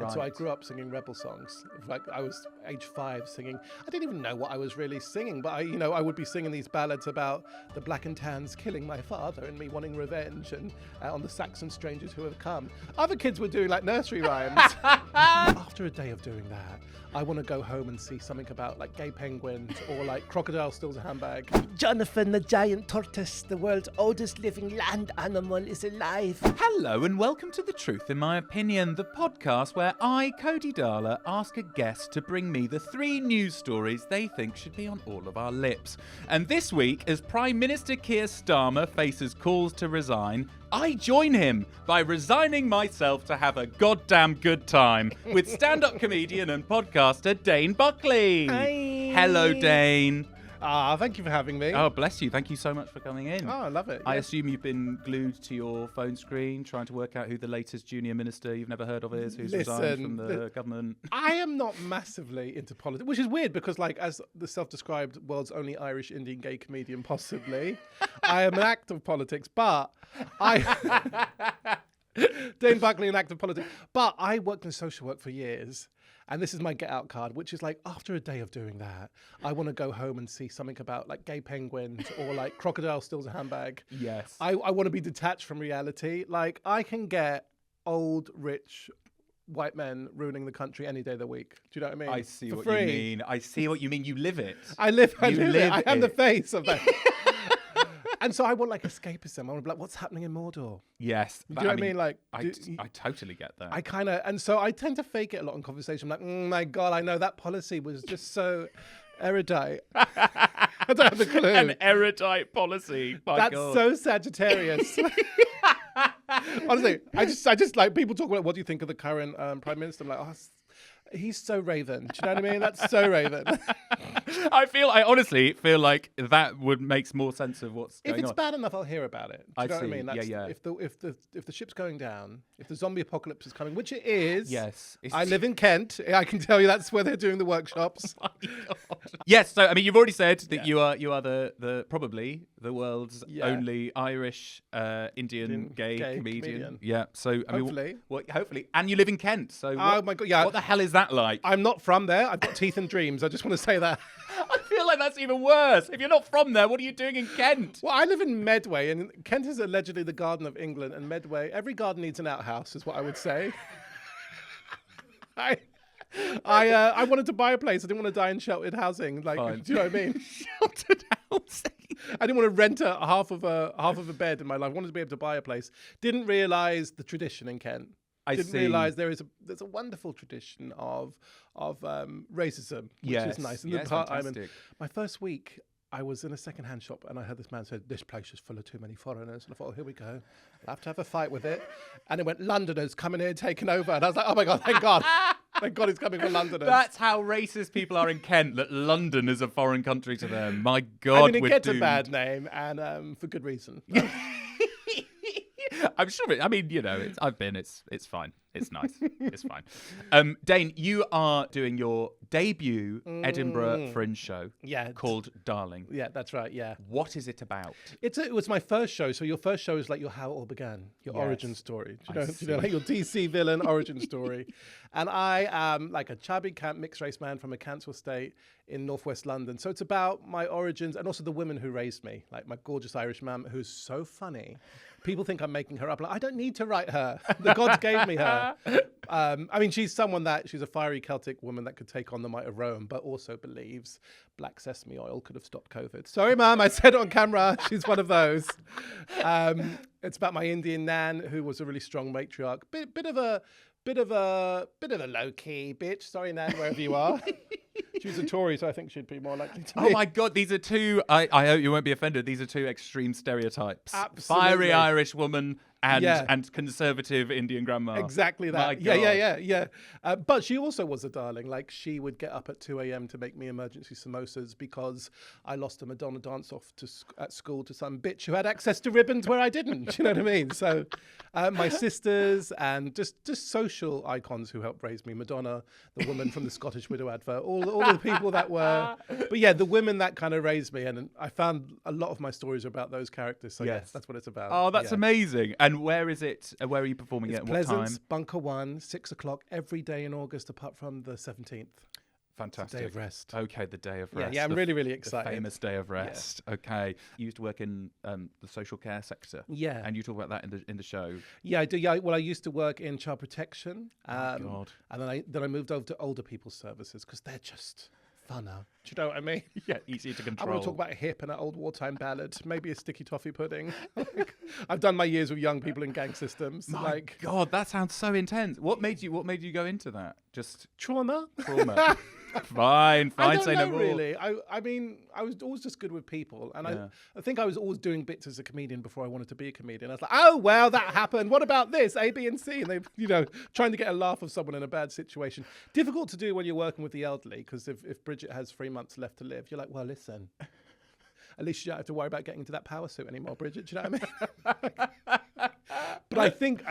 And so I grew up singing rebel songs. Like I was age 5 singing. I didn't even know what I was really singing, but I would be singing these ballads about the black and tans killing my father and me wanting revenge, and on the Saxon strangers who have come. Other kids were doing like nursery rhymes. After a day of doing that, I want to go home and see something about like gay penguins or like crocodile steals a handbag. Jonathan the giant tortoise, the world's oldest living land animal, is alive. Hello and welcome to The Truth in My Opinion, the podcast where I, Cody Darla, ask a guest to bring me the 3 news stories they think should be on all of our lips. And this week, as Prime Minister Keir Starmer faces calls to resign, I join him by resigning myself to have a goddamn good time with stand-up comedian and podcaster Dane Buckley. Hi. Hello, Dane. Thank you for having me. Oh, bless you. Thank you so much for coming in. Oh, I love it. I Yes. assume you've been glued to your phone screen trying to work out who the latest junior minister you've never heard of is, who's resigned from the government. I am not massively into politics, which is weird because, like, as the self-described world's only Irish Indian gay comedian, possibly, I am an act of politics. But Dane Buckley, an act of politics. But I worked in social work for years. And this is my get out card, which is like, after a day of doing that, I want to go home and see something about like gay penguins or like crocodile steals a handbag. Yes. I want to be detached from reality. Like, I can get old, rich white men ruining the country any day of the week. Do you know what I mean? I see For what free. you mean. I see what you mean. You live it. I live it. live I am the it. face of that. And so I want like escapism. I want to be like, what's happening in Mordor? Yes. Do you know what I mean? Like, I totally get that. I kind of, and so I tend to fake it a lot in conversation. I'm like, my God, I know that policy was just so erudite. I don't have the clue. An erudite policy. My That's God. so Sagittarius. Honestly, I just like people talk about what do you think of the current Prime Minister? I'm like, he's so Raven. Do you know what I mean? That's so Raven. I honestly feel like that would make more sense of what's If going it's on. bad enough, I'll hear about it. Do you know what I mean? See. Yeah. If the ship's going down, if the zombie apocalypse is coming, which it is. Yes. I live in Kent. I can tell you that's where they're doing the workshops. Oh my God. Yes, so I mean, you've already said that you are the probably the world's only Irish Indian gay comedian. Yeah. So I Hopefully. mean, hopefully, and you live in Kent. So Oh my God, yeah. What the hell is that like? I'm not from there. I've got teeth and dreams. I just want to say that. I feel like that's even worse. If you're not from there, what are you doing in Kent? Well, I live in Medway, and Kent is allegedly the Garden of England, and Medway, every garden needs an outhouse, is what I would say. I wanted to buy a place. I didn't want to die in sheltered housing. Like, Fine. do you know what I mean? Sheltered housing. I didn't want to rent half of a bed in my life. I wanted to be able to buy a place. Didn't realise the tradition in Kent. Didn't realise there's a wonderful tradition of racism, which is nice. And fantastic. my first week, I was in a second-hand shop and I heard this man say, "This place is full of too many foreigners." And I thought, oh, here we go. I'll have to have a fight with it. And it went, "Londoners coming here, taking over." And I was like, oh my God, thank God. Thank God he's coming for Londoners. That's how racist people are in Kent, that London is a foreign country to them. My God, I mean, it we're gets doomed. a bad name, and for good reason. I'm sure I mean, you know, it's fine. It's nice. It's fine. Dane, you are doing your debut Edinburgh Fringe show called Darling. Yeah, that's right, yeah. What is it about? It was my first show, so your first show is like how it all began, your origin story. Do you know, like your DC villain origin story. And I am like a chubby mixed race man from a council estate in northwest London. So it's about my origins and also the women who raised me, like my gorgeous Irish mum who's so funny. People think I'm making her up. Like, I don't need to write her. The gods gave me her. I mean, she's a fiery Celtic woman that could take on the might of Rome, but also believes black sesame oil could have stopped COVID. Sorry, Mum, I said it on camera. She's one of those. It's about my Indian nan, who was a really strong matriarch. Bit of a low key bitch. Sorry, Nan, wherever you are. She's a Tory, so I think she'd be more likely to be. Oh my God, these are two, I hope you won't be offended, these are two extreme stereotypes. Absolutely. Fiery Irish woman and conservative Indian grandma. Exactly that. My God. Yeah. But she also was a darling. Like, she would get up at 2 a.m. to make me emergency samosas because I lost a Madonna dance off at school to some bitch who had access to ribbons where I didn't. You know what I mean? So my sisters and just social icons who helped raise me. Madonna, the woman from the Scottish Widow advert, all the people that were. But yeah, the women that kind of raised me. And I found a lot of my stories are about those characters. So yes, that's what it's about. Oh, that's amazing. And where is it? Where are you performing it? And what Pleasance, time? Bunker 1, 6 o'clock every day in August, apart from the 17th. Fantastic. Day of rest. Okay, the day of rest. Yeah, I'm really, really excited. The famous day of rest. Yeah. Okay. You used to work in the social care sector. Yeah. And you talk about that in the show. Yeah, I do. Yeah, well, I used to work in child protection. God. And then I moved over to older people's services because they're just funner. Do you know what I mean? Yeah, easier to control. I want to talk about a hip and an old wartime ballad, maybe a sticky toffee pudding. I've done my years with young people in gang systems. My God, that sounds so intense. What made you go into that? Just trauma. Fine. I don't Say know, no more. really. I mean, I was always just good with people, and I think I was always doing bits as a comedian before I wanted to be a comedian. I was like, oh well, that happened. What about this? A, B, and C, and they, trying to get a laugh of someone in a bad situation. Difficult to do when you're working with the elderly, because if Bridget has 3 months left to live, you're like, well, listen. At least you don't have to worry about getting into that power suit anymore, Bridget. Do you know what I mean? But I think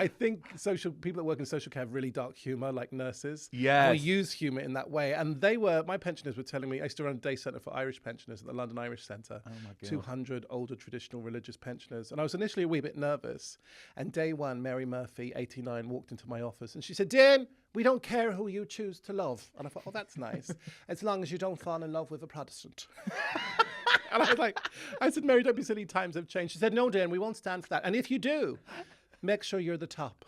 people that work in social care have really dark humour, like nurses. Yes. Or use humour in that way. And my pensioners were telling me, I used to run a day centre for Irish pensioners at the London Irish Centre. Oh my God. 200 older traditional religious pensioners. And I was initially a wee bit nervous. And day one, Mary Murphy, 89, walked into my office and she said, Dane, we don't care who you choose to love. And I thought, oh, that's nice. As long as you don't fall in love with a Protestant. And I said, Mary, don't be silly, times have changed. She said, no, Dan, we won't stand for that. And if you do, make sure you're the top.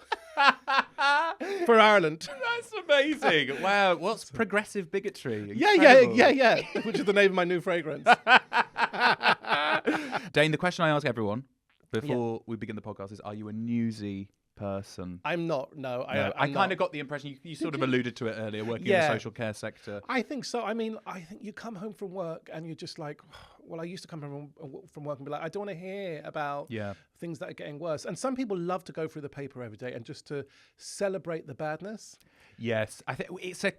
For Ireland. That's amazing. Wow, what's progressive bigotry? Yeah. Which is the name of my new fragrance. Dane, the question I ask everyone before we begin the podcast is, are you a newsy person? I'm not, no. I kind of got the impression, you sort of alluded to it earlier, working in the social care sector. I think so. I mean, I think you come home from work and you're just like, well, I used to come from work and be like, I don't want to hear about things that are getting worse. And some people love to go through the paper every day and just to celebrate the badness. Yes, I think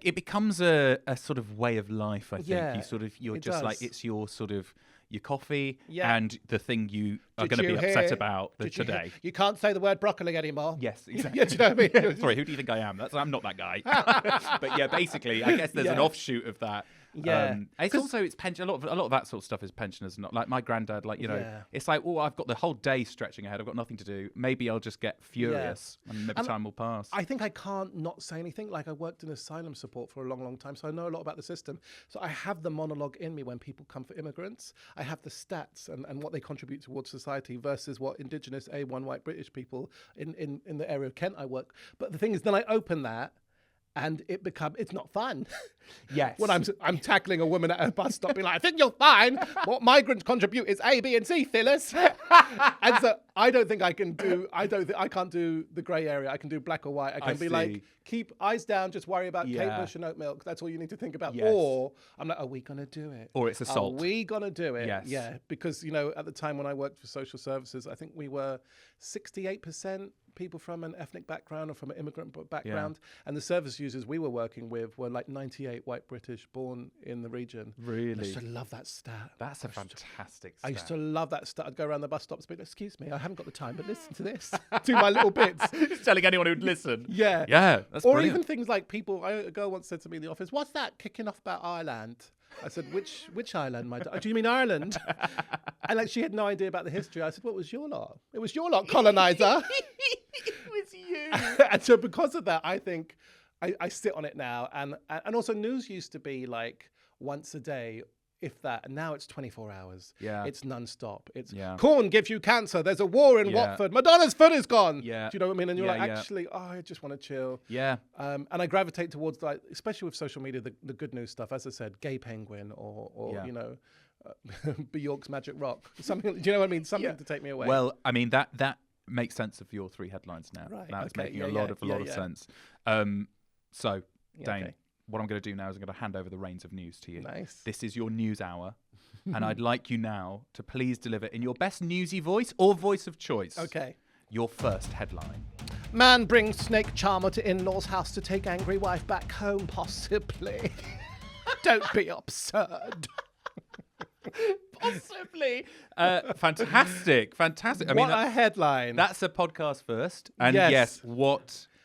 it becomes a sort of way of life. I think it's your sort of your coffee and the thing you are going to be upset about today. You can't say the word broccoli anymore. Yes, exactly. Yeah, do you know what I mean? Sorry, who do you think I am? I'm not that guy. But yeah, basically, I guess there's an offshoot of that. Yeah, it's pension. A lot of that sort of stuff is pensioners. Not like my granddad. It's like, oh, I've got the whole day stretching ahead. I've got nothing to do. Maybe I'll just get furious, and maybe time will pass. I think I can't not say anything. Like I worked in asylum support for a long, long time, so I know a lot about the system. So I have the monologue in me when people come for immigrants. I have the stats and what they contribute towards society versus what Indigenous A1 white British people in the area of Kent I work. But the thing is, then I open that. And it's not fun. Yes. When I'm tackling a woman at a bus stop being like, I think you'll find what migrants contribute is A, B, and C, Phyllis. And so I can't do the grey area. I can do black or white. I can be like, keep eyes down, just worry about Kate Bush and oat milk. That's all you need to think about. Yes. Or I'm like, are we going to do it? Or it's assault. Are we going to do it? Yes. Yeah. Because, at the time when I worked for social services, I think we were 68% people from an ethnic background or from an immigrant background. And the service users we were working with were like 98 white British born in the region. Really? I used to love that stat. That's a fantastic stat. I used to love that stat. I'd go around the bus stops and be like, excuse me, I haven't got the time, but listen to this. Do my little bits. Just telling anyone who'd listen. Yeah. Yeah, that's or brilliant. Even things like a girl once said to me in the office, what's that kicking off about Ireland? I said, which island, my do you mean Ireland? And she had no idea about the history. I said, well, it was your lot. It was your lot, colonizer. It was you. And so because of that, I think I sit on it now. And also news used to be like once a day, if that. And now it's 24 hours. Yeah. It's non-stop. It's corn gives you cancer. There's a war in Watford. Madonna's foot is gone. Yeah. Do you know what I mean? And you're actually, I just want to chill. Yeah. And I gravitate towards, especially with social media, the good news stuff. As I said, Gay Penguin or Bjork's Magic Rock. Something. Do you know what I mean? Something to take me away. Well, I mean that makes sense of your three headlines now. Right. That's making a lot of sense. So, Dane, what I'm going to do now is I'm going to hand over the reins of news to you. Nice. This is your news hour. And I'd like you now to please deliver in your best newsy voice or voice of choice. Okay. Your first headline. Man brings snake charmer to in-law's house to take angry wife back home, possibly. Don't be absurd. Possibly. Fantastic. I mean, a headline. That's a podcast first. And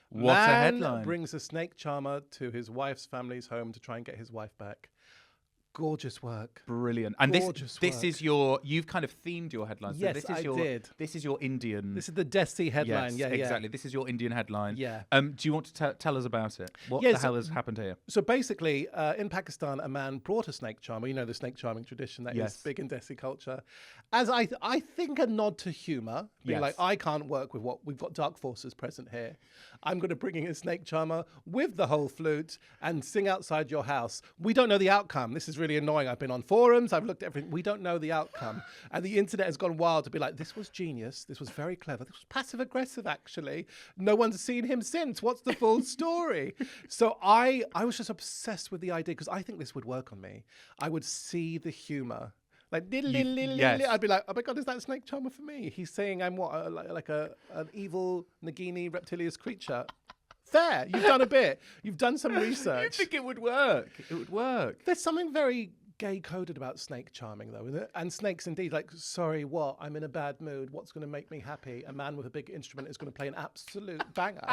what a headline. Man brings a snake charmer to his wife's family's home to try and get his wife back. Gorgeous work. Brilliant. And Gorgeous this work. is you've kind of themed your headline. So Yes, this is I did. This is your Indian. This is the Desi headline. Yes, Yeah, exactly. This is your Indian headline. Yeah. Do you want to tell us about it? What Yes. the hell has happened here? So basically, in Pakistan, a man brought a snake charmer. You know the snake charming tradition that Yes. is big in Desi culture. As I think a nod to humour, being Yes. like, I can't work with what we've got dark forces present here. I'm going to bring in a snake charmer with the whole flute and sing outside your house. We don't know the outcome. This is really annoying. I've been on forums. I've looked at everything. We don't know the outcome. And the internet has gone wild to be like, this was genius. This was very clever. This was passive aggressive, actually. No one's seen him since. What's the full story? So I was just obsessed with the idea because I think this would work on me. I would see the humour. Like, yes. I'd be like, oh my God, is that snake charmer for me? He's saying I'm what, like an evil Nagini reptilious creature. Fair, you've done a bit. You've done some research. You think it would work? It would work. There's something very gay coded about snake charming, though, isn't it? And snakes, indeed. Like, sorry, what? I'm in a bad mood. What's going to make me happy? A man with a big instrument is going to play an absolute banger.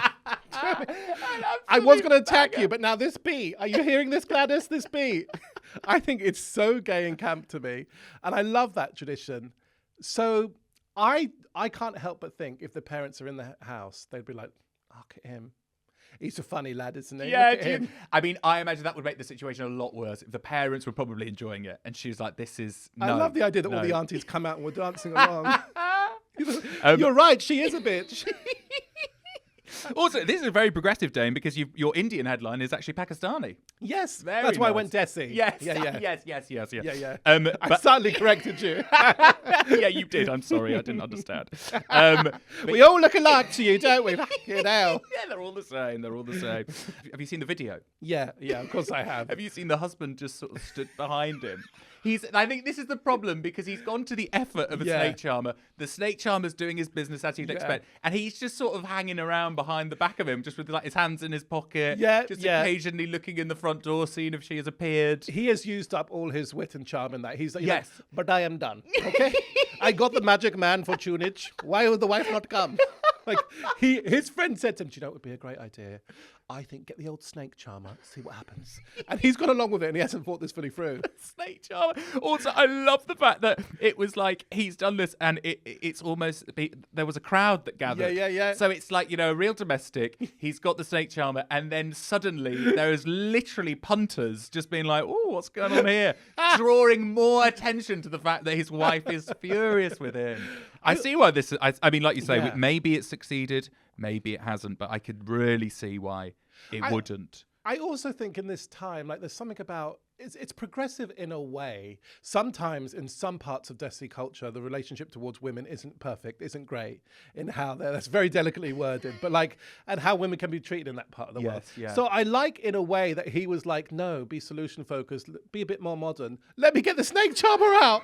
I was going to attack you, but now this beat. Are you hearing this, Gladys? This beat. I think it's so gay and camp to me, and I love that tradition. So I can't help but think if the parents are in the house, they'd be like, look at him. He's a funny lad, isn't he? Yeah, Look at him. I mean, I imagine that would make the situation a lot worse if the parents were probably enjoying it, and she was like, "This is." I no, love the idea that no. all the aunties come out and were dancing along. You're right, she is a bitch. Also, this is a very progressive, Dane, because your Indian headline is actually Pakistani. Yes, Very that's why I nice. went Desi. Yes, Yeah. yes. Yeah. I I slightly corrected you. yeah, you did. I'm sorry, I didn't understand. We all look alike to you, don't we? You know. Yeah, they're all the same. They're all the same. Have you seen the video? Yeah, of course I have. Have you seen the husband just sort of stood behind him? I think this is the problem because he's gone to the effort of a snake charmer. The snake charmer's doing his business as you'd expect, and he's just sort of hanging around behind the back of him, just with like his hands in his pocket, just occasionally looking in the front door, seeing if she has appeared. He has used up all his wit and charm in that. He's like, Yes. but I am done. Okay, I got the magic man for tunage. Why would the wife not come? Like his friend said to him, do you know what would be a great idea? I think get the old snake charmer, see what happens. And he's gone along with it and he hasn't thought this fully through. Snake charmer. Also, I love the fact that it was like he's done this and it's almost there was a crowd that gathered. Yeah. So it's like, a real domestic. He's got the snake charmer, and then suddenly there is literally punters just being like, "Oh, what's going on here?" Drawing more attention to the fact that his wife is furious with him. I see why this. I mean, like you say, maybe it succeeded, maybe it hasn't, but I could really see why it wouldn't. I also think in this time, like there's something about it's progressive in a way. Sometimes in some parts of Desi culture, the relationship towards women isn't perfect, isn't great in how that's very delicately worded, but like, and how women can be treated in that part of the world. Yeah. So I like in a way that he was like, no, be solution focused, be a bit more modern. Let me get the snake charmer out.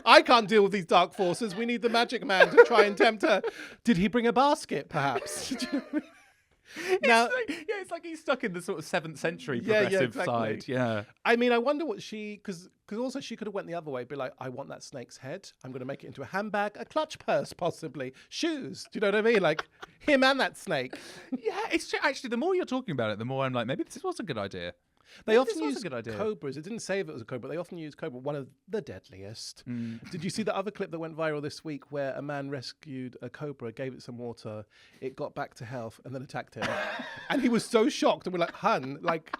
I can't deal with these dark forces. We need the magic man to try and tempt her. Did he bring a basket, perhaps? Do you know what I mean? Now, it's like he's stuck in the sort of 7th century progressive side. Yeah. I mean, I wonder what because also she could have went the other way, be like, I want that snake's head. I'm going to make it into a handbag, a clutch purse, possibly shoes. Do you know what I mean? Like him and that snake. Yeah, it's true. Actually, the more you're talking about it, the more I'm like, maybe this was a good idea. They often use a good idea. cobras. It didn't say if it was a cobra. They often use cobra, one of the deadliest. Did you see the other clip that went viral this week where a man rescued a cobra, gave it some water, it got back to health, and then attacked him? And he was so shocked, and we're like, hun, like...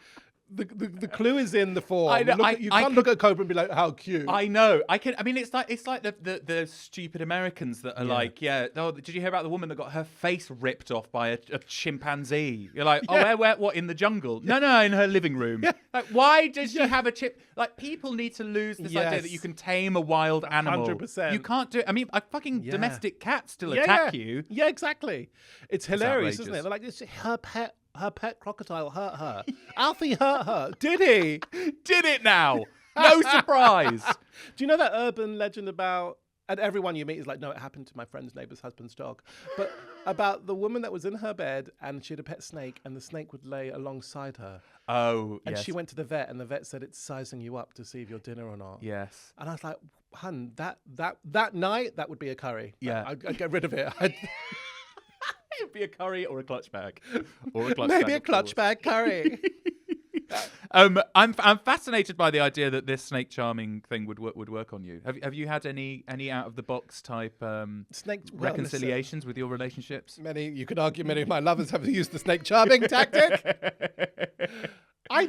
The clue is in the form. I know, You can't look at a cobra and be like, how cute. I know. I mean, it's like the stupid Americans that are like, oh, did you hear about the woman that got her face ripped off by a chimpanzee? You're like, oh, where, what, in the jungle? No, in her living room. Yeah. Like, why does she have a chip? Like, people need to lose this idea that you can tame a wild animal. 100%. You can't do it. I mean, a fucking domestic cat still attack you. Yeah, exactly. It's hilarious, isn't it? outrageous. They're like, it's her pet crocodile hurt her. Alfie hurt her. Did he? Did it now? No surprise. Do you know that urban legend about, and everyone you meet is like, no, it happened to my friend's neighbour's husband's dog, but about the woman that was in her bed and she had a pet snake and the snake would lay alongside her. Oh, And yes. she went to the vet and the vet said it's sizing you up to see if you're dinner or not. Yes. And I was like, hun, that night, that would be a curry. Yeah. I'd get rid of it. It'd be a curry or a clutch bag. Or a clutch Maybe bag, a of clutch course. bag curry. I'm fascinated by the idea that this snake charming thing would work on you. Have you had any out of the box type reconciliations with your relationships? You could argue many of my lovers have used the snake charming tactic.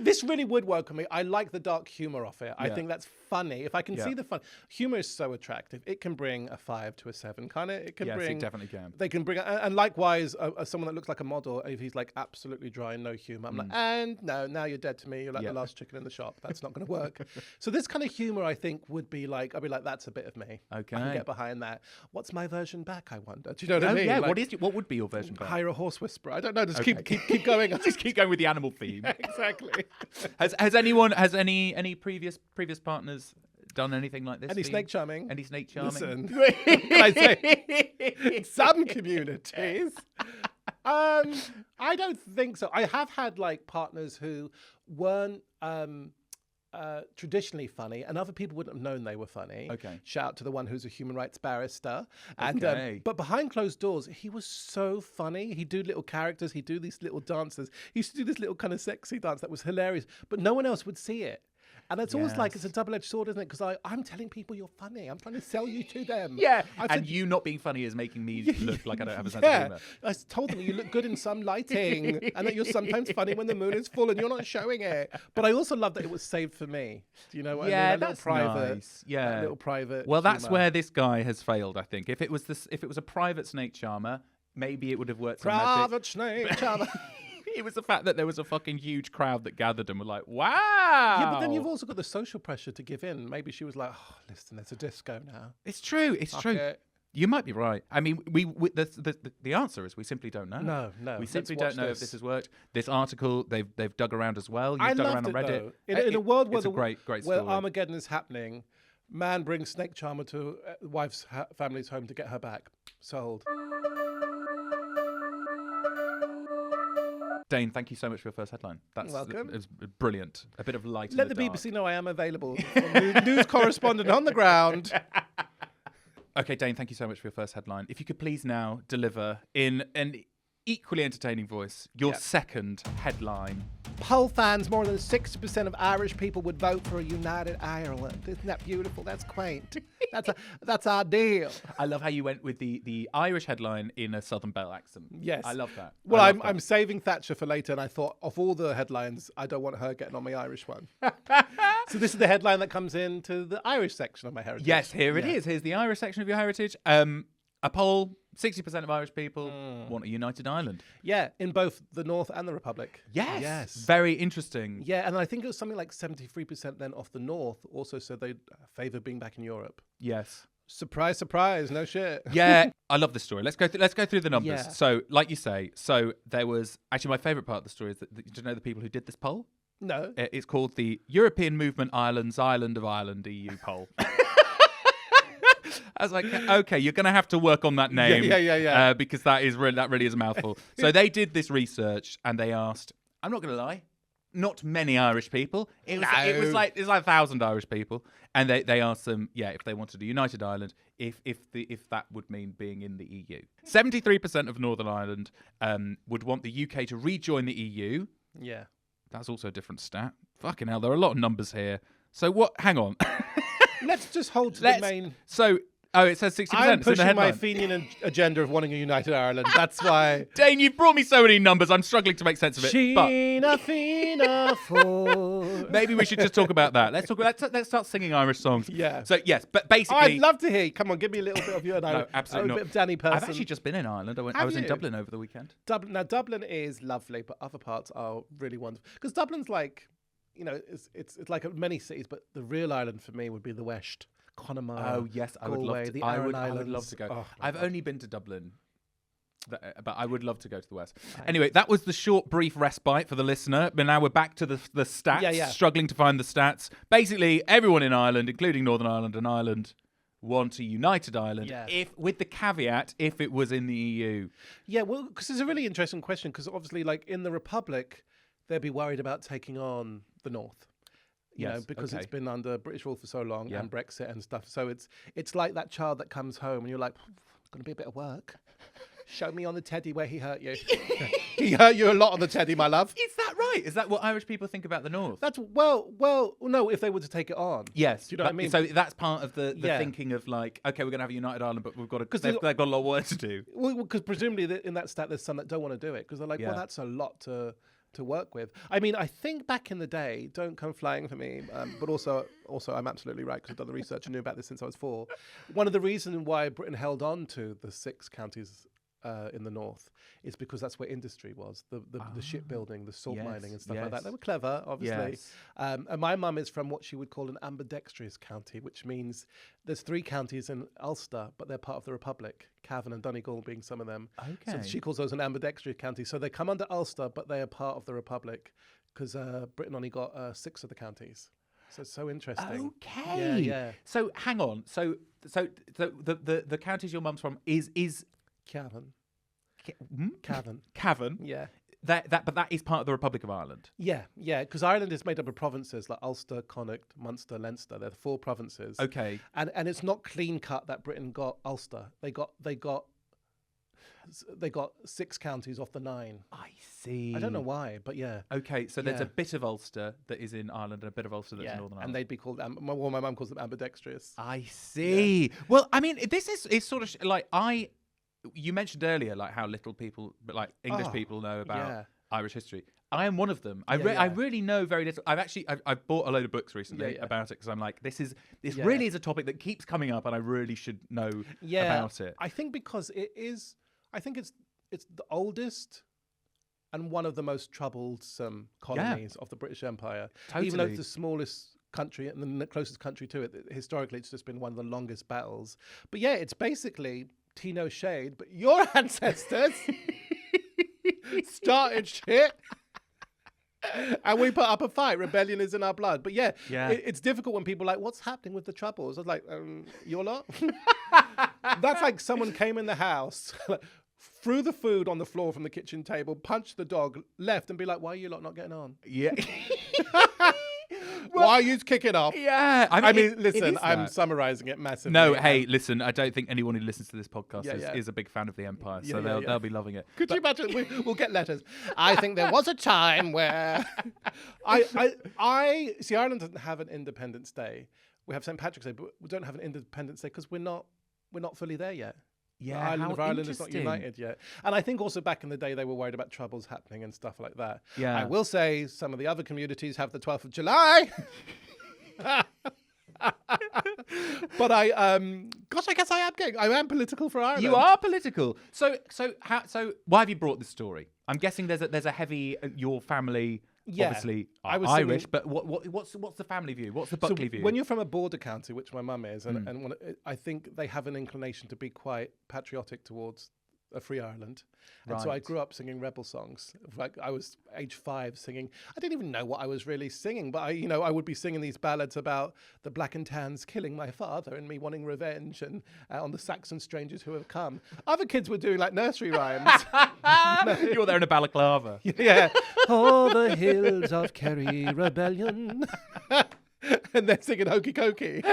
This really would work on me. I like the dark humor of it. I think that's funny. If I can see the fun, humor is so attractive. It can bring a 5 to a 7, kind of. It definitely can. They can bring, and likewise, someone that looks like a model. If he's like absolutely dry and no humor, I'm like, and no, now you're dead to me. You're like the last chicken in the shop. That's not going to work. So this kind of humor, I think, would be like, I'd be like, that's a bit of me. Okay, I can get behind that. What's my version back? I wonder. Do you know what I mean? Yeah. Like, What would be your version back? Hire a horse whisperer. I don't know. Just keep going. Just keep going with the animal theme. Exactly. Has any previous partners done anything like this? Any snake charming? Any snake charming? Listen, can I say some communities? I don't think so. I have had like partners who weren't traditionally funny, and other people wouldn't have known they were funny. Okay. Shout out to the one who's a human rights barrister. Okay. But behind closed doors, he was so funny. He'd do little characters. He'd do these little dances. He used to do this little kind of sexy dance that was hilarious, but no one else would see it. And it's always like, it's a double-edged sword, isn't it? Because I'm telling people you're funny. I'm trying to sell you to them. Yeah. And you not being funny is making me look like I don't have a sense of humor. I told them you look good in some lighting and that you're sometimes funny when the moon is full and you're not showing it. But I also love that it was saved for me. Do you know what I mean? That's nice. Yeah. That little private Well, that's humor. where this guy has failed, I think. If it was a private snake charmer, maybe it would have worked some magic. Private snake charmer. It was the fact that there was a fucking huge crowd that gathered and were like, wow. Yeah, but then you've also got the social pressure to give in. Maybe she was like, oh, listen, there's a disco now. It's true. It's true. It. You might be right. I mean, the answer is we simply don't know. No. We simply don't know if this has worked. This article, they've dug around as well. You've I dug loved around on it, Reddit. in a world where it's a great where story. Armageddon is happening, man brings snake charmer to wife's family's home to get her back. Sold. Dane, thank you so much for your first headline. That's welcome. It was brilliant. A bit of light. Let in the dark. BBC know I am available. News correspondent on the ground. Okay, Dane, thank you so much for your first headline. If you could please now deliver in an equally entertaining voice your second headline. Poll fans, more than 60% of Irish people would vote for a united Ireland. Isn't that beautiful? That's quaint. That's ideal. I love how you went with the Irish headline in a Southern Belle accent. Yes. I love that. Well, I'm saving Thatcher for later, and I thought, of all the headlines, I don't want her getting on my Irish one. So this is the headline that comes into the Irish section of my heritage. Yes, here it is. Here's the Irish section of your heritage. A poll, 60% of Irish people want a united Ireland. Yeah, in both the North and the Republic. Yes. Very interesting. Yeah, and I think it was something like 73% then off the North also said they'd favour being back in Europe. Yes. Surprise, surprise, no shit. Yeah, I love this story. Let's go through the numbers. Yeah. So, like you say, there was actually my favourite part of the story is that do you know the people who did this poll? No. It's called the European Movement Ireland's Island of Ireland EU poll. I was like, okay, you're going to have to work on that name. Yeah. Because that really is a mouthful. So they did this research and they asked, I'm not going to lie, not many Irish people. It was like 1,000 Irish people. And they asked them, if they wanted a united Ireland, if that would mean being in the EU. 73% of Northern Ireland would want the UK to rejoin the EU. Yeah. That's also a different stat. Fucking hell, there are a lot of numbers here. So what? Hang on. Let's just hold to the main. So, it says 60%. I'm it's in the pushing my headline. Fenian agenda of wanting a united Ireland. That's why. Dane, you've brought me so many numbers. I'm struggling to make sense of it. Sheena Fina for. Maybe we should just talk about that. Let's start singing Irish songs. Yeah. So yes, but basically, I'd love to hear you. Come on, give me a little bit of your no, absolutely a not. bit of Danny Person. I've actually just been in Ireland. I was in Dublin over the weekend. Dublin is lovely, but other parts are really wonderful. Because Dublin's like, it's like many cities, but the real Ireland for me would be the West. Connemara, Oh yes, I would Galway, love to. the I Aran would Islands. love to go. Oh, I've only been to Dublin, but I would love to go to the West. Anyway, that was the short, brief respite for the listener. But now we're back to the stats. Yeah. Struggling to find the stats. Basically, everyone in Ireland, including Northern Ireland and Ireland, want a united Ireland. Yeah. With the caveat, if it was in the EU. Yeah, well, because it's a really interesting question. Because obviously, like in the Republic, they'd be worried about taking on the North. You know, because it's been under British rule for so long and Brexit and stuff. So it's like that child that comes home and you're like, going to be a bit of work. Show me on the teddy where he hurt you. He hurt you a lot on the teddy, my love. Is that right? right? Is that what Irish people think about the North? That's no. If they were to take it on, Yes. do you know what I mean? So that's part of the Yeah. thinking of like, okay, we're going to have a united Ireland, but we've got to, 'Cause they've got a lot of work to do. Well, because presumably in that stat, there's some that don't want to do it because they're like, well, Yeah. that's a lot to work with. I mean, I think back in the day, don't come flying for me, but also I'm absolutely right because I've done the research and knew about this since I was 4. One of the reasons why Britain held on to the 6 counties in the north is because that's where industry was, the shipbuilding, the salt mining and stuff like that. They were clever, obviously. Yes. And my mum is from what she would call an ambidextrous county, which means there's 3 counties in Ulster, but they're part of the Republic, Cavan and Donegal being some of them. Okay. So she calls those an ambidextrous county. So they come under Ulster, but they are part of the Republic because Britain only got 6 of the counties. So it's so interesting. Okay. Yeah. So hang on. So the counties your mum's from is Cavan. Cavan. Yeah. But that is part of the Republic of Ireland. Yeah, because Ireland is made up of provinces like Ulster, Connacht, Munster, Leinster. They're the 4 provinces. Okay. And it's not clean cut that Britain got Ulster. They got 6 counties off the 9. I see. I don't know why, but yeah. Okay, so there's Yeah. a bit of Ulster that is in Ireland and a bit of Ulster that's in Northern Ireland. And they'd be called. My mum calls them ambidextrous. I see. Well, I mean, this is sort of like you mentioned earlier, like how little people, but like English people know about Irish history. I am one of them. I really know very little. I've bought a load of books recently about it because I'm like, this really is a topic that keeps coming up, and I really should know about it. I think because it is. I think it's the oldest and one of the most troublesome colonies of the British Empire. Totally. Even though it's the smallest country and the closest country to it, historically it's just been one of the longest battles. But yeah, it's basically Tino Shade, but your ancestors started shit. And we put up a fight. Rebellion is in our blood. But yeah. It's difficult when people are like, what's happening with the Troubles? I was like, your lot? That's like someone came in the house, threw the food on the floor from the kitchen table, punched the dog, left, and be like, why are you lot not getting on? Yeah. Why are you kicking off? Yeah. I mean, listen, I'm summarizing it massively. No, hey, listen, I don't think anyone who listens to this podcast Yeah. is a big fan of the Empire, so they'll be loving it. Could you imagine? We'll get letters. I think there was a time where I see Ireland doesn't have an Independence Day. We have St. Patrick's Day, but we don't have an Independence Day because we're not fully there yet. Yeah, the island how of Ireland is not interesting. united yet. And I think also back in the day they were worried about troubles happening and stuff like that. Yeah. I will say some of the other communities have the 12th of July. But I guess I am political for Ireland. You are political. So why have you brought this story? I'm guessing there's a heavy your family. Yeah, obviously I was Irish, singing- but what's the family view? What's the Buckley view? When you're from a border county, which my mum is, and I think they have an inclination to be quite patriotic towards a free Ireland. And so I Right. grew up singing rebel songs. Like I was age 5 singing. I didn't even know what I was really singing, but I would be singing these ballads about the black and tans killing my father and me wanting revenge and on the Saxon strangers who have come. Other kids were doing like nursery rhymes. You're there in a balaclava. Yeah. All the hills of Kerry rebellion. And they're singing Hokey Cokey.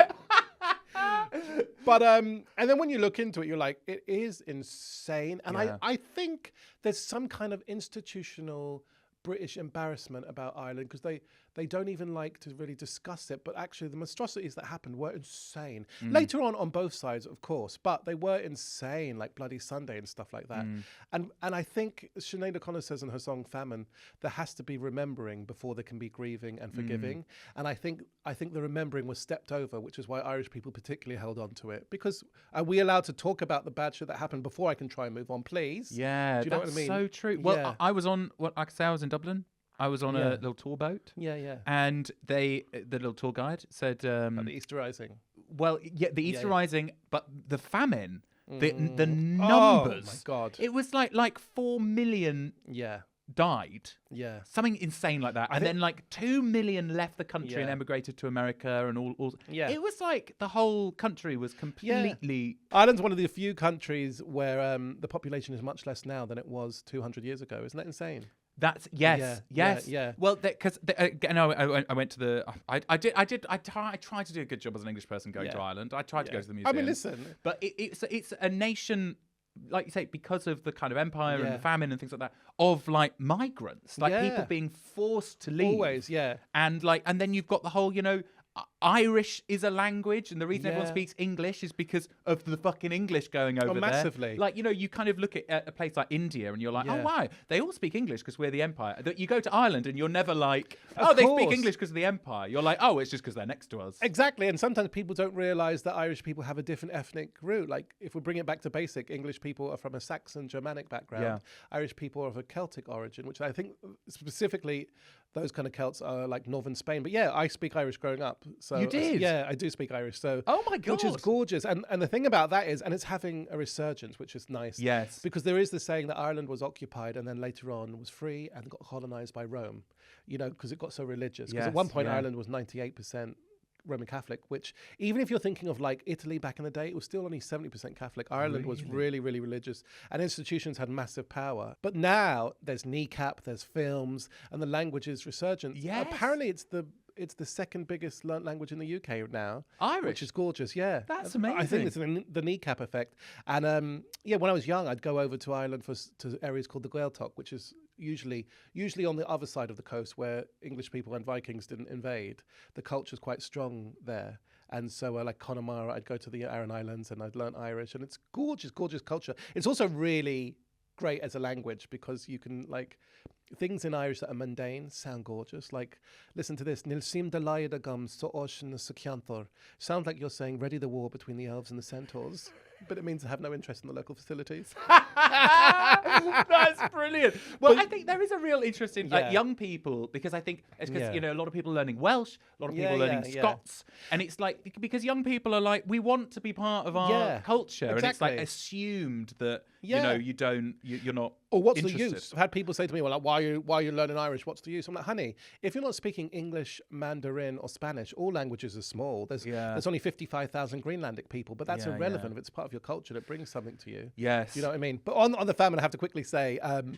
But and then when you look into it, you're like, it is insane. And Yeah. I think there's some kind of institutional British embarrassment about Ireland because they don't even like to really discuss it. But actually, the monstrosities that happened were insane. Later on both sides, of course, but they were insane, like Bloody Sunday and stuff like that. And I think Sinead O'Connor says in her song Famine, there has to be remembering before there can be grieving and forgiving. And I think the remembering was stepped over, which is why Irish people particularly held on to it. Because are we allowed to talk about the bad shit that happened before I can try and move on, please? Yeah, Do you know that's what I mean? so true. Well, Yeah. I was on I was in Dublin. I was on Yeah. a little tour boat. Yeah. And the little tour guide said, Like the Easter Rising. well, yeah, the Easter yeah. Rising, but the famine, the Oh numbers. my God. It was like 4 million Yeah. died. Yeah. Something insane like that. And then like 2 million left the country and Yeah. emigrated to America and all. Yeah. It was like the whole country was completely... Ireland's one of the few countries where the population is much less now than it was 200 years ago. Isn't that insane? That's yes. Yeah. Well, because I went to the. I tried to do a good job as an English person going to Ireland. I tried to go to the museum. I mean, listen. But it's a nation like you say, because of the kind of empire and the famine and things like that, of like migrants, like people being forced to leave. Always, yeah. And then you've got the whole, Irish is a language, and the reason everyone speaks English is because of the fucking English going over there. Massively. Like, you kind of look at a place like India and you're like, oh, wow, they all speak English because we're the empire. You go to Ireland and you're never like, they speak English because of the empire. You're like, oh, it's just because they're next to us. Exactly. And sometimes people don't realise that Irish people have a different ethnic root. Like, if we bring it back to basic, English people are from a Saxon Germanic background. Yeah. Irish people are of a Celtic origin, which I think specifically those kind of Celts are like northern Spain. But yeah, I speak Irish growing up. So you did? Yeah, I do speak Irish. So oh my God. Which is gorgeous. And the thing about that is, and it's having a resurgence, which is nice. Yes. Because there is the saying that Ireland was occupied and then later on was free and got colonized by Rome, because it got so religious. Because at one point Ireland was 98% Roman Catholic, which even if you're thinking of like Italy back in the day, it was still only 70% Catholic. Ireland was really, really religious, and institutions had massive power. But now there's kneecap, there's films, and the language is resurgent. Yes. Apparently it's the second biggest learnt language in the UK now. Irish. Which is gorgeous, yeah. That's amazing. I think it's the kneecap effect. And when I was young, I'd go over to Ireland to areas called the Gaeltacht, which is usually on the other side of the coast where English people and Vikings didn't invade. The culture's quite strong there. And so like Connemara, I'd go to the Aran Islands and I'd learn Irish. And it's gorgeous, gorgeous culture. It's also really great as a language because you can like... Things in Irish that are mundane sound gorgeous. Like, listen to this. Nil sim de laida gum so ocean sucyanthor. Sounds like you're saying ready the war between the elves and the centaurs. But it means I have no interest in the local facilities. That's brilliant. Well, I think there is a real interest in like young people, because I think it's because a lot of people are learning Welsh, a lot of people are learning Scots, and it's like because young people are like, we want to be part of our culture, and it's like assumed that you're not. Or what's interested. The use? I've had people say to me, well, like, why are you learning Irish? What's the use? I'm like, honey, if you're not speaking English, Mandarin, or Spanish, all languages are small. There's only 55,000 Greenlandic people, but that's irrelevant if it's part of your culture that brings something to you. Yes. You know what I mean? But on the famine, I have to quickly say, on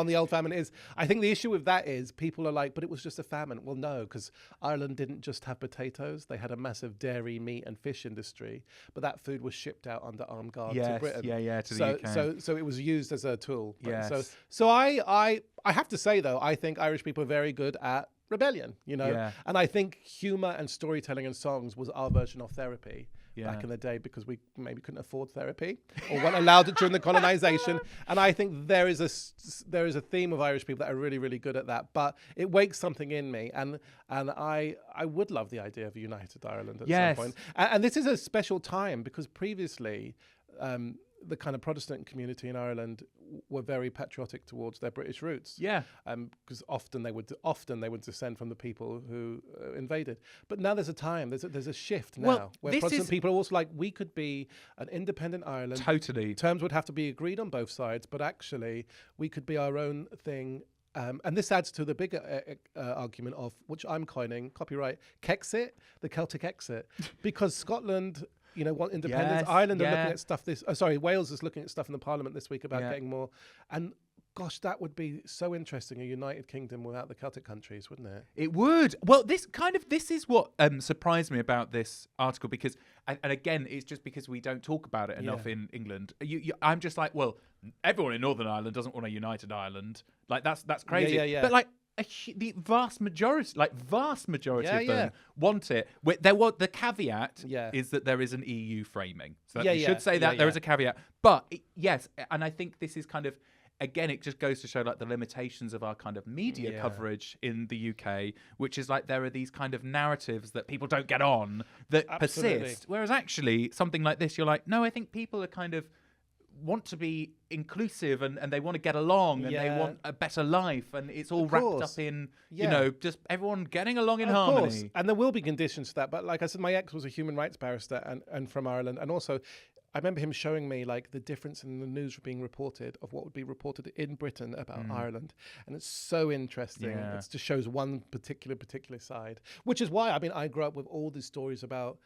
the old famine is, I think the issue with that is people are like, but it was just a famine. Well, no, because Ireland didn't just have potatoes. They had a massive dairy, meat, and fish industry, but that food was shipped out under armed guard to Britain. To the UK. So it was used as a tool. Yes. So I have to say, though, I think Irish people are very good at rebellion, and I think humor and storytelling and songs was our version of therapy back in the day, because we maybe couldn't afford therapy or weren't allowed it during the colonization. And I think there is a theme of Irish people that are really, really good at that, but it wakes something in me, and I would love the idea of a united Ireland at some point. And this is a special time because previously the kind of Protestant community in Ireland were very patriotic towards their British roots. Yeah. Because often they would descend from the people who invaded. But now there's a time, there's a shift now where Protestant people are also like, we could be an independent Ireland. Totally. Terms would have to be agreed on both sides, but actually we could be our own thing. And this adds to the bigger argument of, which I'm coining, copyright, Kexit, the Celtic exit, because Scotland... want independence. Yes, Ireland are looking at stuff Wales is looking at stuff in the Parliament this week about getting more. And gosh, that would be so interesting, a united kingdom without the Celtic countries, wouldn't it? It would. Well, this is what surprised me about this article, because, and again, it's just because we don't talk about it enough in England. I'm just like, well, everyone in Northern Ireland doesn't want a united Ireland. Like, that's crazy. Yeah. But like, the vast majority of them want it. The caveat is that there is an EU framing. So you should say that there is a caveat. But yes, and I think this is kind of, again, it just goes to show like the limitations of our kind of media coverage in the UK, which is like there are these kind of narratives that people don't get on that persist. Whereas actually something like this, you're like, no, I think people are kind of want to be inclusive and they want to get along and they want a better life, and it's all wrapped up in just everyone getting along in harmony. Course. And there will be conditions for that, but like I said, my ex was a human rights barrister and from Ireland, and also I remember him showing me like the difference in the news being reported of what would be reported in Britain about Ireland, and it's so interesting. It just shows one particular side, which is why I grew up with all these stories about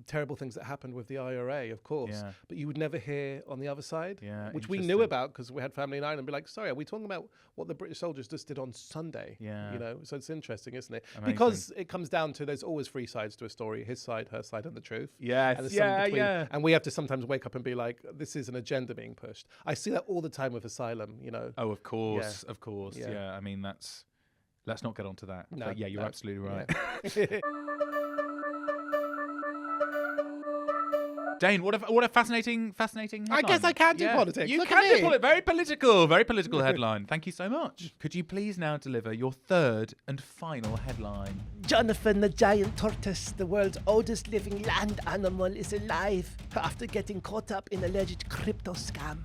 terrible things that happened with the IRA, of course. Yeah. But you would never hear on the other side, Yeah, which we knew interesting. about because we had family in Ireland. Be like, sorry, are we talking about what the British soldiers just did on Sunday? Yeah. You know, so it's interesting, isn't it? Amazing. Because it comes down to there's always three sides to a story: his side, her side, and the truth. Yes. And there's Yeah, something between. yeah. And we have to sometimes wake up and be like, this is an agenda being pushed. I see that all the time with asylum. You know. Oh, of course, of course. Yeah. Yeah. I mean, let's not get onto that. No, But yeah, you're no. absolutely right. Yeah. Dane, what a fascinating headline. I guess I can do politics. You Look can at do me. very political headline. Thank you so much. Could you please now deliver your third and final headline? Jonathan, the giant tortoise, the world's oldest living land animal, is alive after getting caught up in alleged crypto scam.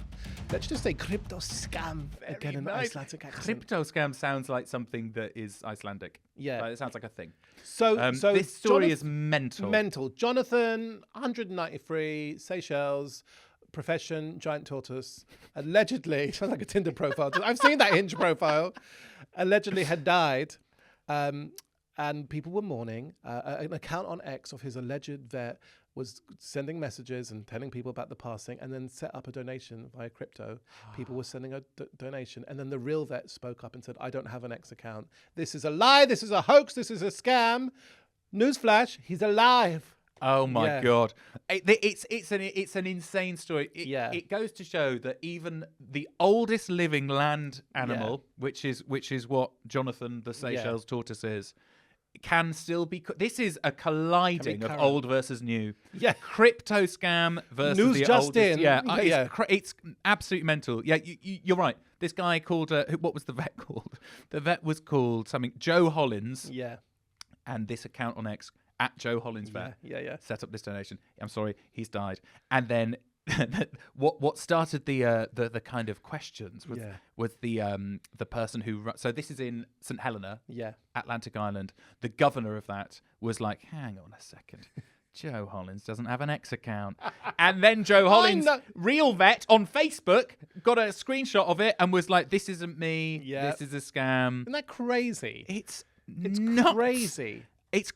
Let's just say crypto scam again in an Icelandic accent. Crypto scam sounds like something that is Icelandic. Yeah. Like, it sounds like a thing. So this story Jonathan- is mental. Mental. Jonathan, 193, Seychelles, profession, giant tortoise. Allegedly, sounds like a Tinder profile. I've seen that Hinge profile. Allegedly had died. And people were mourning. An account on X of his alleged vet was sending messages and telling people about the passing, and then set up a donation via crypto. People were sending a donation, and then the real vet spoke up and said, I don't have an X account. This is a lie. This is a hoax. This is a scam. Newsflash, he's alive. Oh my Yeah. god! It's an insane story. It goes to show that even the oldest living land animal, which is what Jonathan the Seychelles tortoise is, can still be. This is a colliding of current. old versus new. Yeah. Crypto scam versus News the just oldest. in. Yeah, Yeah. it's absolutely mental. Yeah, you're right. This guy called. What was the vet called? The vet was called something. Joe Hollins. Yeah. And this account on X at Joe Hollins vet. Yeah. Set up this donation. I'm sorry, he's died. And then what started the kind of questions was the person who. So this is in St Helena, Atlantic Island. The governor of that was like, hang on a second. Joe Hollins doesn't have an X account. And then Joe Hollins, real vet, on Facebook, got a screenshot of it and was like, this isn't me. Yeah. This is a scam. Isn't that crazy? It's nuts. Crazy.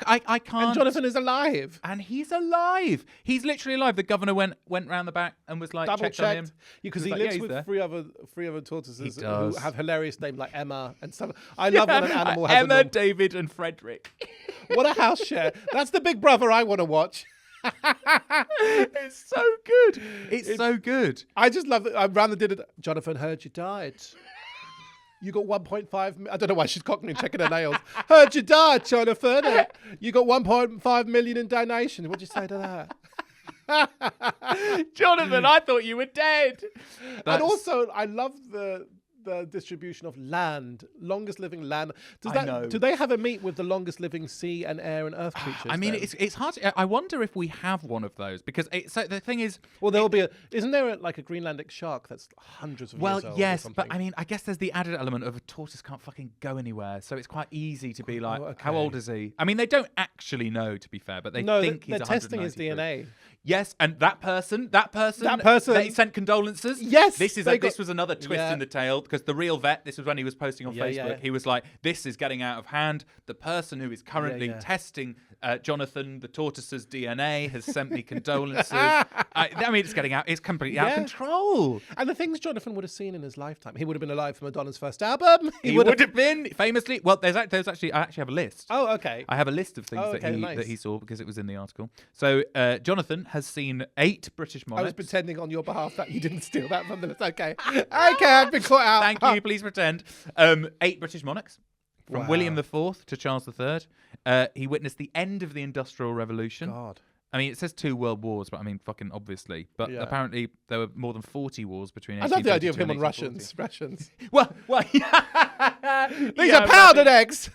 I can't. And Jonathan is alive. And he's alive. He's literally alive. The governor went round the back and was like, Double checked on him. Because he like, lives he's with there. three other tortoises He who does. have hilarious names like Emma and stuff. I love when an animal has Emma, a norm- David, and Frederick. What a house share. That's the Big Brother I want to watch. It's so good. It's so good. I just love it. I ran the dinner. Jonathan heard you died. You got 1.5. I don't know why she's cocking and checking her nails. Heard you died, Jonathan. You got 1.5 million in donations. What'd you say to that? Jonathan, I thought you were dead. And also, I love the distribution of land, longest living land. I know. Do they have a meet with the longest living sea and air and earth creatures? I mean, then? it's hard. I wonder if we have one of those because so the thing is. Well, there'll be isn't there like a Greenlandic shark that's hundreds of years old? Or Yes, something? but I mean, I guess there's the added element of a tortoise can't fucking go anywhere, so it's quite easy to be like, okay. how old is he? I mean, they don't actually know, to be fair, but they no, think they're he's testing his 193. DNA. Yes, and that person they sent condolences. Yes, this was another twist in the tale because the real vet. This was when he was posting on Facebook. Yeah. He was like, "This is getting out of hand. The person who is currently testing Jonathan the tortoise's DNA has sent me condolences." I mean, it's getting out. It's completely out of control. And the things Jonathan would have seen in his lifetime. He would have been alive for Madonna's first album. He would have been famously. Well, there's actually I actually have a list. Oh, okay. I have a list of things that he saw because it was in the article. So Jonathan has seen 8 British monarchs. I was pretending on your behalf that you didn't steal that from the list. Okay. Okay, I've been caught out. Thank you. Please pretend. 8 British monarchs. From William IV to Charles III. He witnessed the end of the Industrial Revolution. God. I mean, it says 2 world wars, but I mean, fucking obviously. But apparently, there were more than 40 wars between. I love the idea of 1852 him on and Russians. 1840. Well, These are powdered eggs.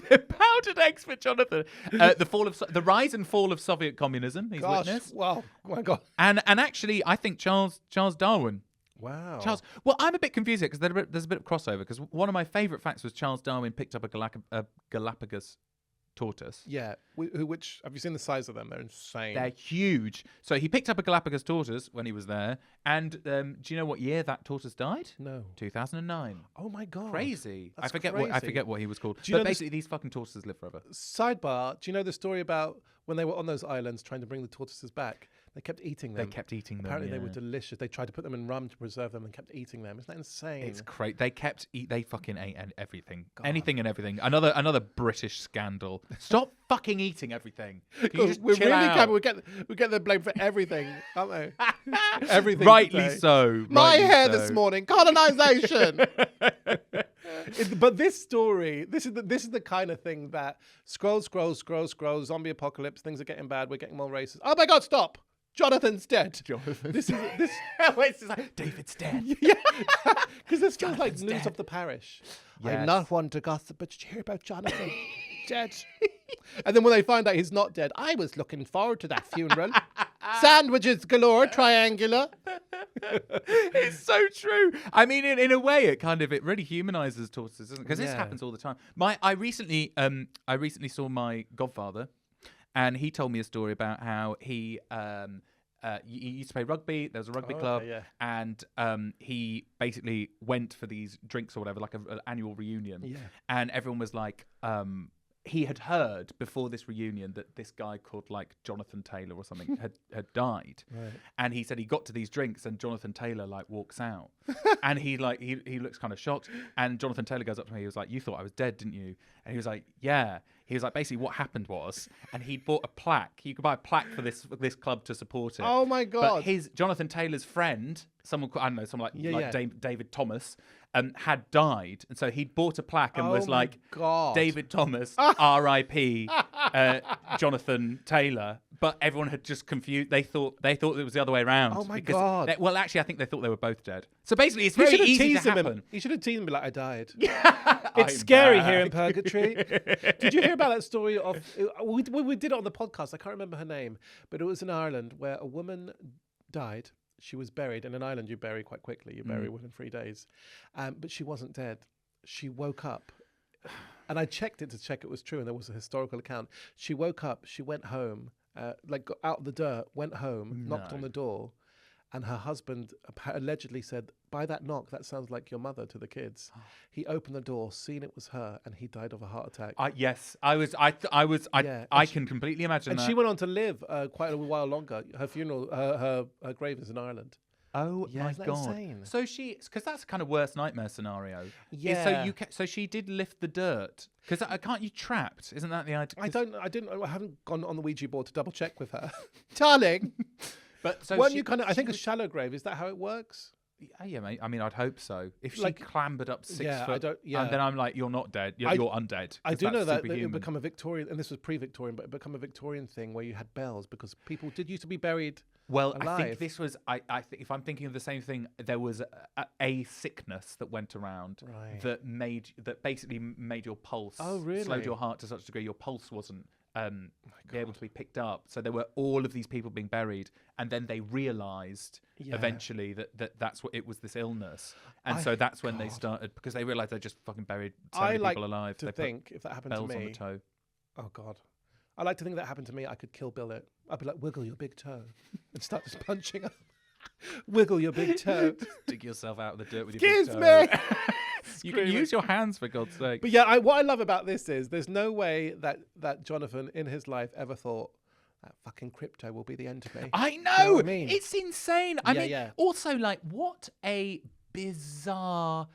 Powdered eggs for Jonathan. The rise and fall of Soviet communism. He's witnessed. Wow. Oh my God. And actually, I think Charles Darwin. Wow. Well, I'm a bit confused here because there's a bit of crossover. Because one of my favourite facts was Charles Darwin picked up a Galapagos tortoise. Yeah. Which have you seen the size of them? They're insane. They're huge. So he picked up a Galapagos tortoise when he was there. And do you know what year that tortoise died? No. 2009. Oh my God. Crazy. That's I forget what he was called. Do you know But basically, these fucking tortoises live forever. Sidebar. Do you know the story about when they were on those islands trying to bring the tortoises back, they kept eating them. Apparently they were delicious. They tried to put them in rum to preserve them and kept eating them. Isn't that insane? It's great. They fucking ate everything. God. Anything and everything. Another British scandal. Stop fucking eating everything. We're really out? We get the blame for everything, aren't they? Everything. Rightly so. My hair this morning. Colonization. But this story, this is the kind of thing that scroll, zombie apocalypse, things are getting bad, we're getting more racist. Oh my God, stop! Jonathan's dead. This is like David's dead. Yeah, because this feels like news of the parish. Yes. I'm not one to gossip, but did you hear about Jonathan? Dead. And then when they find out he's not dead, I was looking forward to that funeral. Sandwiches galore, triangular. It's so true. I mean, in a way, it really humanizes tortoises, doesn't it? Because this happens all the time. I recently saw my godfather, and he told me a story about how he used to play rugby. There was a rugby club, and he basically went for these drinks or whatever, like an annual reunion, and everyone was like. He had heard before this reunion that this guy called like Jonathan Taylor or something had died, and he said he got to these drinks and Jonathan Taylor like walks out, and he looks kind of shocked, and Jonathan Taylor goes up to me. He was like, "You thought I was dead, didn't you?" And he was like, "Yeah." He was like, basically, what happened was, and he'd bought a plaque. You could buy a plaque for this club to support it. Oh my God! But Jonathan Taylor's friend, someone like David Thomas, had died, and so he'd bought a plaque and was like, David Thomas, R.I.P. Jonathan Taylor. But everyone had just confused. They thought it was the other way around. Oh my God! Actually, I think they thought they were both dead. So basically, it's very easy to happen. He should have teased him and be like, "I died." It's scary here in purgatory. Did you hear about that story of? We did it on the podcast. I can't remember her name, but it was in Ireland where a woman died. She was buried. In an island, you bury quite quickly. You bury within 3 days, but she wasn't dead. She woke up. And I checked it to check it was true, and there was a historical account. She woke up. She went home. Got out of the dirt, went home, knocked on the door, and her husband allegedly said, "By that knock, that sounds like your mother," to the kids. He opened the door, seen it was her, and he died of a heart attack. Yes, I can completely imagine that. And she went on to live quite a while longer. Her funeral, her grave is in Ireland. Oh my God! Insane? So because that's a kind of worst nightmare scenario. Yeah. So she did lift the dirt because can't you trapped? Isn't that the idea? I haven't gone on the Ouija board to double check with her, darling. But so weren't you kind of? I think a shallow grave. Is that how it works? Yeah, mate. I mean, I'd hope so. If she clambered up 6 foot, and then I'm like, "You're not dead. You're undead." I do know that it would become a Victorian, and this was pre-Victorian, but it become a Victorian thing where you had bells because people did used to be buried. Well, alive. I think this was. I think if I'm thinking of the same thing, there was a sickness that went around that basically made your pulse. Oh, really? Slowed your heart to such a degree your pulse wasn't able to be picked up. So there were all of these people being buried, and then they realised eventually that's what it was, this illness, and so that's when they started, because they realised they just fucking buried so many people alive. To think if that happened to me, bells on the toe. Oh God. I like to think that happened to me. I could Kill Bill it. I'd be like, "Wiggle your big toe," and start just punching up. Wiggle your big toe. Dig yourself out of the dirt with your big toe. Me. You can use your hands, for God's sake. But yeah, what I love about this is there's no way that Jonathan in his life ever thought that fucking crypto will be the end of me. I know. You know what I mean? It's insane. I mean, also, like, what a bizarre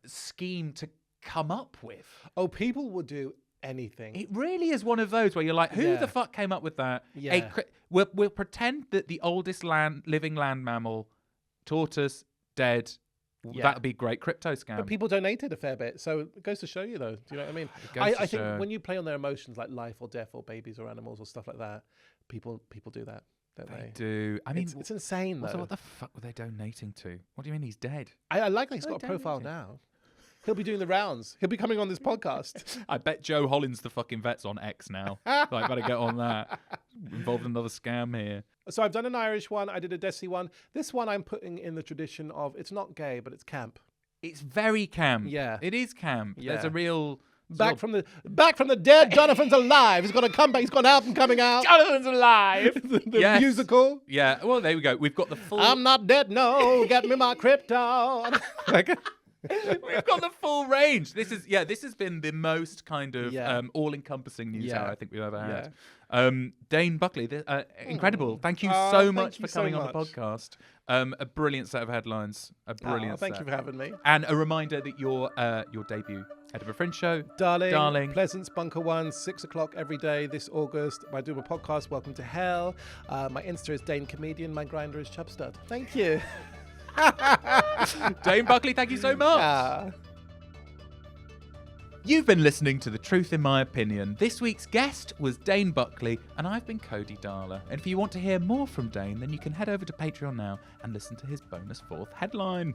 scheme to come up with. Oh, people will do anything. It really is one of those where you're like, who the fuck came up with that? Yeah. We'll pretend that the oldest living land mammal, tortoise, dead. That would be great crypto scam. But people donated a fair bit, so it goes to show you, though. Do you know what I mean? I think when you play on their emotions, like life or death or babies or animals or stuff like that, people do that, don't they? Do. I mean, it's insane, though. Also, what the fuck were they donating to? What do you mean he's dead? I like that he's got a profile now. He'll be doing the rounds. He'll be coming on this podcast. I bet Joe Hollins the fucking vet's on X now. Like, better get on that. Involved in another scam here. So I've done an Irish one. I did a Desi one. This one I'm putting in the tradition of, it's not gay, but it's camp. It's very camp. Yeah. It is camp. Yeah. There's a real... Back from the dead, Jonathan's alive. He's got to come back. He's got an album coming out. Jonathan's alive. the musical. Yeah. Well, there we go. We've got the full... I'm not dead, no. Get me my crypto. We've got the full range. This has been the most kind of all-encompassing news hour I think we've ever had. Dane Buckley, incredible. Thank you so much for coming on the podcast. A brilliant set of headlines. Thank you for having me. And a reminder that your debut Edinburgh Fringe show, Darling, Pleasance Bunker 1, 6 o'clock every day this August. I do a podcast, Welcome to Hell. My Insta is Dane Comedian. My Grindr is Chubstud. Thank you. Dane Buckley, thank you so much. You've been listening to The Truth in My Opinion. This week's guest was Dane Buckley, and I've been Cody Darla. And if you want to hear more from Dane, then you can head over to Patreon now and listen to his bonus 4th headline.